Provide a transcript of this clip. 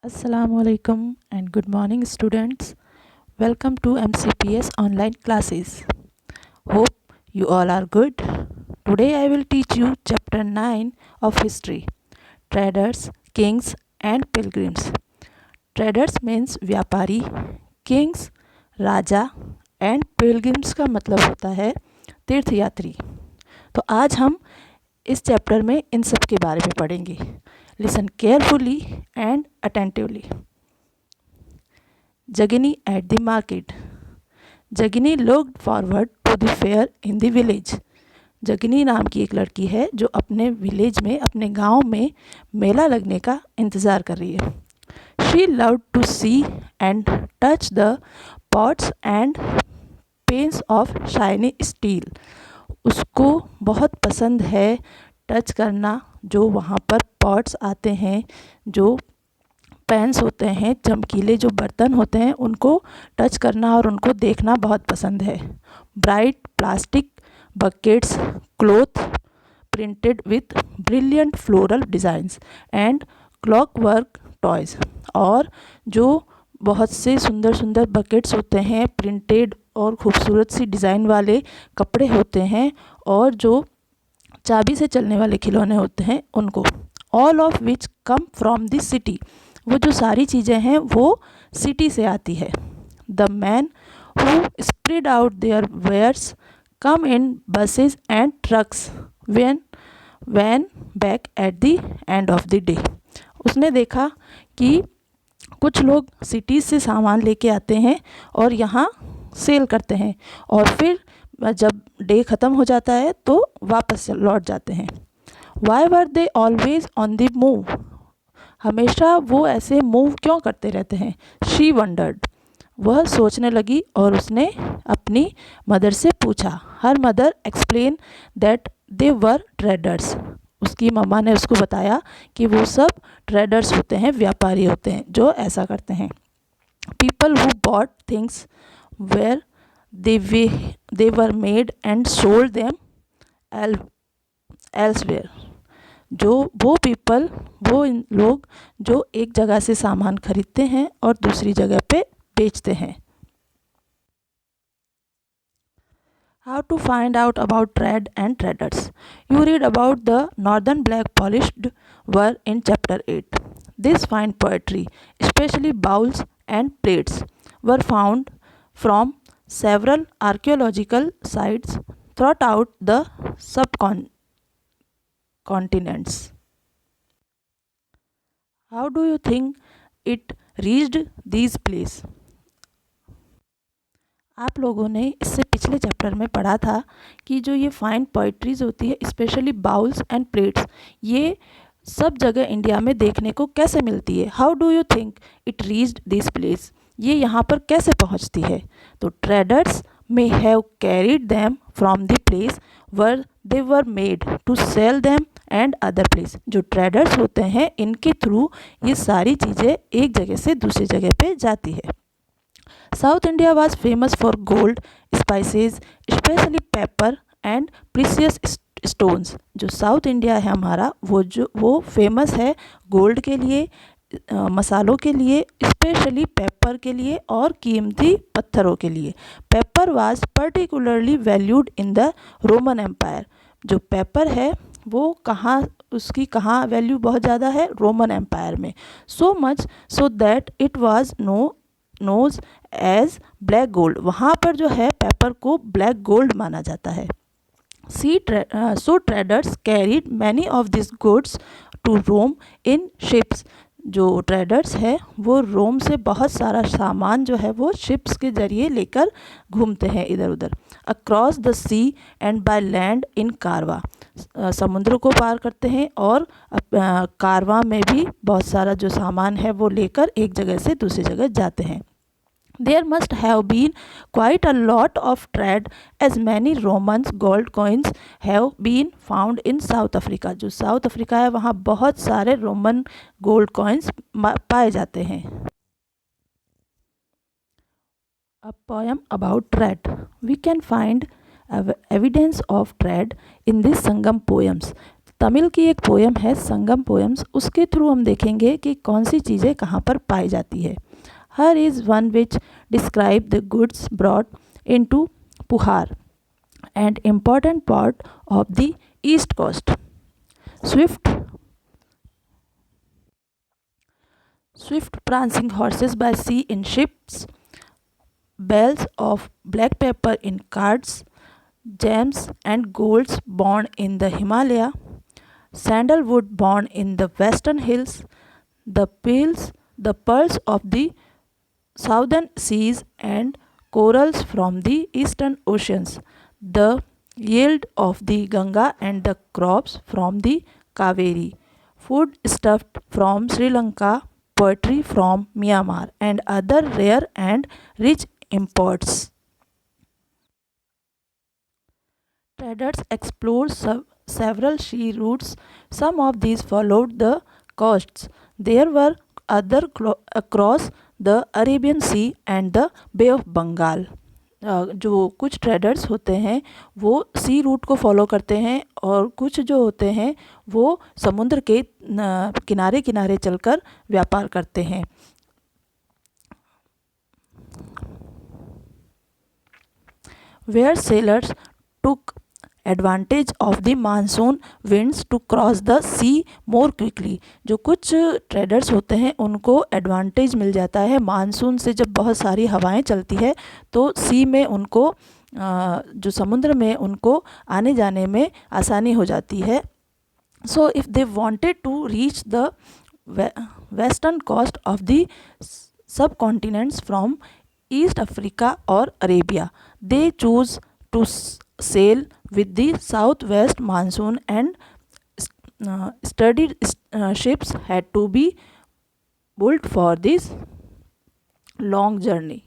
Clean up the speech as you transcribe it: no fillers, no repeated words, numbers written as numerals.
Assalamualaikum and good morning students. Welcome to MCPS online classes. Hope you all are good. Today I will teach you chapter 9 of history. Traders, kings and pilgrims. Traders means व्यापारी, kings Raja and pilgrims का मतलब होता है तीर्थयात्री। तो आज हम इस चैप्टर में इन सब के बारे में पढ़ेंगे। Listen carefully and attentively. Jagini at the market. Jagini looked forward to the fair in the village. Jagini नाम की एक लड़की है जो अपने विलेज में, अपने गांव में मेला लगने का इंतज़ार कर रही है। She loved to see and touch the pots and pans of shiny steel. उसको बहुत पसंद है टच करना, जो वहाँ पर पॉट्स आते हैं, जो पैन्स होते हैं, चमकीले जो बर्तन होते हैं, उनको टच करना और उनको देखना बहुत पसंद है। Bright plastic buckets, cloth printed with brilliant floral designs and clockwork toys. और जो बहुत से सुंदर सुंदर बकेट्स होते हैं, प्रिंटेड और खूबसूरत सी डिज़ाइन वाले कपड़े होते हैं, और जो चाबी से चलने वाले खिलौने होते हैं उनको। All of which come from the city. वो जो सारी चीज़ें हैं वो सिटी से आती है। The man who spread out their wares come in buses and trucks went back at the end of the day. उसने देखा कि कुछ लोग सिटीज़ से सामान लेके आते हैं और यहाँ सेल करते हैं, और फिर जब डे ख़त्म हो जाता है तो वापस लौट जाते हैं। Why were they always on the move. हमेशा वो ऐसे मूव क्यों करते रहते हैं। She wondered. वह सोचने लगी और उसने अपनी मदर से पूछा। Her mother explain that they were traders. उसकी मम्मा ने उसको बताया कि वो सब ट्रेडर्स होते हैं, व्यापारी होते हैं जो ऐसा करते हैं। People who bought things where they were made and sold them elsewhere। जो वो पीपल, वो लोग जो एक जगह से सामान खरीदते हैं और दूसरी जगह पे बेचते हैं। How to find out about trade and traders? You read about the northern black polished ware in chapter 8. This fine poetry, especially bowls and plates, were found from several archaeological sites throughout the subcontinents. How do you think it reached these places? आप लोगों ने इससे पिछले chapter में पढ़ा था कि जो ये फाइन पोइट्रीज होती है, स्पेशली बाउल्स एंड प्लेट्स, ये सब जगह इंडिया में देखने को कैसे मिलती है। How do you think it reached this place. ये यहाँ पर कैसे पहुँचती है। तो traders may have carried them from the place where they were made to sell them and other place. जो ट्रेडर्स होते हैं, इनके थ्रू ये सारी चीज़ें एक जगह से दूसरी जगह पे जाती है। South India was famous for gold, spices, specially paper and precious stones. जो साउथ इंडिया है हमारा, वो फेमस है गोल्ड के लिए, मसालों के लिए, स्पेशली पेपर के लिए और कीमती पत्थरों के लिए। Pepper was particularly valued in the Roman Empire. जो पेपर है वो उसकी कहाँ वैल्यू बहुत ज़्यादा है, रोमन एम्पायर में। So much so that it was known as black gold. वहाँ पर जो है पेपर को ब्लैक गोल्ड माना जाता है। So traders carried many of this goods to Rome in ships. जो ट्रेडर्स है वो रोम से बहुत सारा सामान जो है वो शिप्स के ज़रिए लेकर घूमते हैं इधर उधर। Across the sea and by land in caravan. समुद्र को पार करते हैं और कारवा में भी बहुत सारा जो सामान है वो लेकर एक जगह से दूसरी जगह जाते हैं। There must have been quite a lot of trade as many Romans gold coins have been found in South Africa। जो साउथ अफ्रीका है वहाँ बहुत सारे रोमन गोल्ड कॉइन्स पाए जाते हैं। A poem about trade. We can find evidence of trade in these Sangam poems। Tamil की एक पोएम है संगम पोएम्स, उसके थ्रू हम देखेंगे कि कौन सी चीज़ें कहाँ पर पाई जाती है। Here is one which describe the goods brought into Puhar and important part of the east coast. Swift prancing horses by sea in ships, bales of black pepper in carts, gems and golds born in the Himalaya, sandalwood born in the western hills, the pearls of the southern seas and corals from the eastern oceans, the yield of the Ganga and the crops from the Kaveri, food stuffed from Sri Lanka, poetry from Myanmar, and other rare and rich imports. Traders explored several sea routes. Some of these followed the coasts. There were other across the Arabian Sea and the Bay of Bengal. जो कुछ traders होते हैं वो सी root को follow करते हैं और कुछ जो होते हैं वो समुद्र के किनारे किनारे चलकर व्यापार करते हैं। Where sailors took advantage of the monsoon winds to cross the sea more quickly। जो कुछ ट्रेडर्स होते हैं उनको एडवांटेज मिल जाता है मानसून से, जब बहुत सारी हवाएं चलती है तो सी में उनको जो समुद्र में उनको आने जाने में आसानी हो जाती है। So if they wanted to reach the western coast of the subcontinents from East Africa और Arabia, they choose to sail with the southwest monsoon, and studied ships had to be built for this long journey.